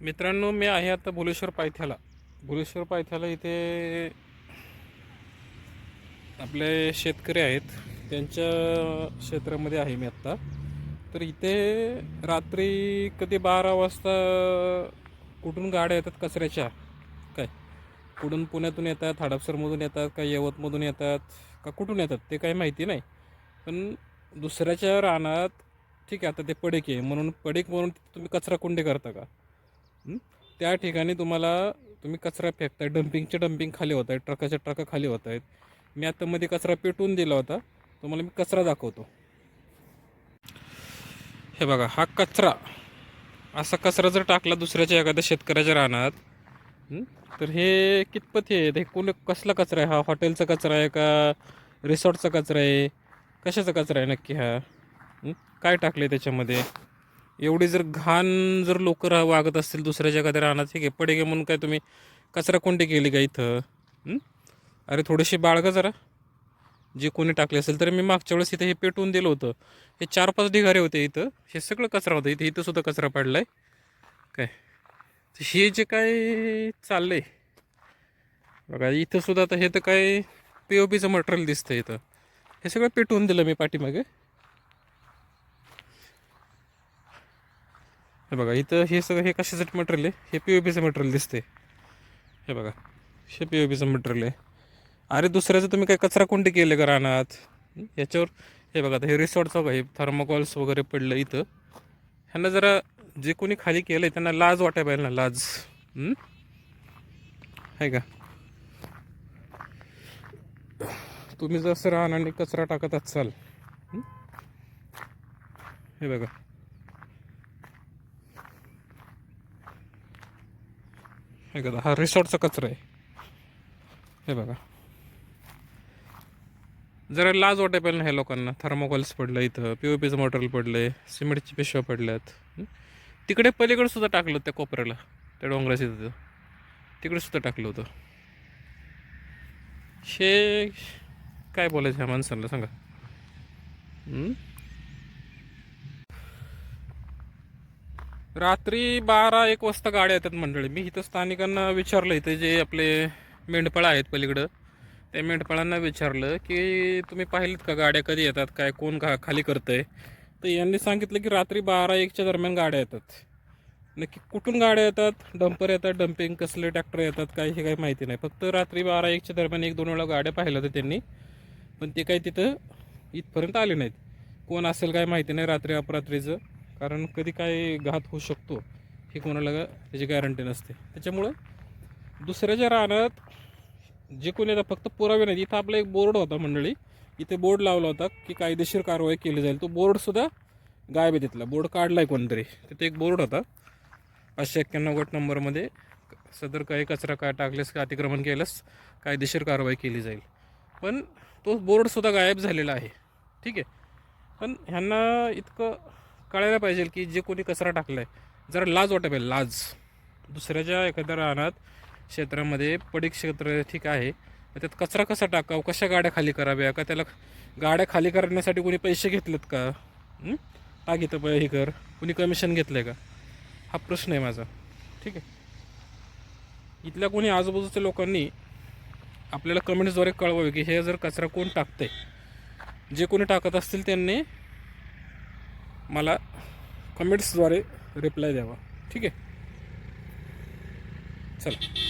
मित्रांनो, मी आहे आता भुलेश्वर पायथ्याला इथे आपले शेतकरी आहेत. त्यांच्या क्षेत्रामध्ये आहे मी आत्ता. तर इथे रात्री कधी 12 वाजता कुठून गाड्या येतात कचऱ्याच्या, काय कुठून पुण्यातून येतात, हडपसरमधून येतात, का यवतमधून येतात, का कुठून येतात ते काही माहिती नाही. पण दुसऱ्याच्या रानात, ठीक आहे, आता ते पडीक आहे म्हणून तुम्ही कचरा कुंडी करता का? त्या ठिकाणी तुम्ही कचरा फेकताय, डंपिंग खाली होत आहेत, ट्रकाच्या ट्रका खाली होत आहेत. मी आता मध्ये कचरा पेटवून दिला होता, तुम्हाला मी कचरा दाखवतो. हे बघा, हा कचरा, असा कचरा जर टाकला दुसऱ्याच्या एखाद्या शेतकऱ्याच्या रानात, तर हे कितपत हे कसला कचरा आहे? हा हॉटेलचा कचरा आहे का रिसॉर्टचा कचरा आहे? कशाचा कचरा आहे नक्की हा? काय टाकले त्याच्यामध्ये? एवढी जर घाण जर लोक वागत असतील दुसऱ्याच्या एखाद्या रानात, ठीक आहे, पडे गे म्हणून काय तुम्ही कचरा कोंडी केली का इथं? अरे थोडीशी बाळगा जरा, जे कोणी टाकले असेल. तर मी मागच्या वेळेस इथं हे पेटवून दिलं होतं. हे 4-5 ढिगारे होते इथं, हे सगळं कचरा होतं इथं सुद्धा कचरा पडलाय काय. हे जे काय चाललंय बघा, इथं सुद्धा आता हे तर काय POPचं मटेरियल दिसतं इथं. हे सगळं पेटवून दिलं मी पाठीमागे. हे बघा, इथं हे सगळं हे कशासाठी मटेरियल आहे? हे POPचं मटेरियल दिसते. हे बघा, हे POPचं मटेरियल आहे. अरे दुसऱ्याचं तुम्ही काय कचरा कोंडी केले का रानात? याच्यावर हे बघा, हे रिसॉर्टचं हे थर्मोकॉल्स वगैरे पडलं इथं. ह्यांना जरा, जे कोणी खाली केलं आहे त्यांना लाज वाटाय पाहिजे ना, लाज. आहे का? तुम्ही जसं रानाने कचरा टाकत असाल, हे बघा, हे बघा, हा रिसॉर्टचा कचरा आहे. हे बघा, जरा लाज वाटाय पाहिजे ना ह्या लोकांना. थर्मोकॉल्स पडलं इथं, POPचं मटेरियल पडलंय, सिमेंटची पिशव्या पडल्यात. तिकडे पलीकडे सुद्धा टाकलं, त्या कोपऱ्याला, त्या डोंगराच्या तिथं तिकडे सुद्धा टाकलं होतं. हे काय बोलायचं ह्या माणसांना सांगा? रात्री 12-1 वाजता गाड्या येतात मंडळी. मी इथं स्थानिकांना विचारलं, इथे जे आपले मेंढपाळ आहेत पलीकडं, त्या मेंढपाळांना विचारलं की तुम्ही पाहिलेत का गाड्या कधी येतात, काय कोण खाली करतंय? तर यांनी सांगितलं की रात्री 12-1च्या दरम्यान गाड्या येतात. नक्की कुठून गाड्या येतात, डंपर येतात, डम्पिंग कसले ट्रॅक्टर येतात काय, हे काही माहिती नाही. फक्त रात्री 12-1च्या दरम्यान 1-2 वेळा गाड्या पाहिल्या होत्या त्यांनी, पण ते काही तिथं इथपर्यंत आले नाहीत. कोण असेल काय माहिती नाही रात्री अपरात्रीचं, कारण कधी काय घात होऊ शकतो हे कोणाला त्याची गॅरंटी नसते. त्याच्यामुळं दुसऱ्याच्या रानात जे कोणी येतात फक्त पुरावे नाहीत. इथं आपला एक बोर्ड होता मंडळी, इथे बोर्ड लावला होता की कायदेशीर कारवाई केली जाईल. तो बोर्डसुद्धा गायब आहे, तिथला बोर्ड काढला आहे कोणतरी. तिथे एक बोर्ड होता 591 गट नंबरमध्ये, सदर काही कचरा काय टाकलेस का अतिक्रमण केलंस कायदेशीर कारवाई केली जाईल. पण तो बोर्डसुद्धा गायब झालेला आहे, ठीक आहे. पण ह्यांना इतकं कळायला पाहिजे की जे कोणी कचरा टाकला आहे, जरा लाज वाटायला पाहिजे, लाज. दुसऱ्याच्या एखाद्या रानात क्षेत्रामध्ये पडीक क्षेत्र ठीक आहे, त्यात कचरा कसा टाकावं, कशा गाड्या खाली कराव्या, का त्याला गाड्या खाली करण्यासाठी कोणी पैसे घेतलेत का? टाक इथं हे कर, कुणी कमिशन घेतलं आहे का? हा प्रश्न आहे माझा, ठीक आहे. इथल्या कोणी आजूबाजूच्या लोकांनी आपल्याला कमेंट्सद्वारे कळवावे की हे जर कचरा कोण टाकतंय. जे कोणी टाकत असतील त्यांनी मला कमेंट्सद्वारे रिप्लाय द्यावा, ठीक आहे. चला.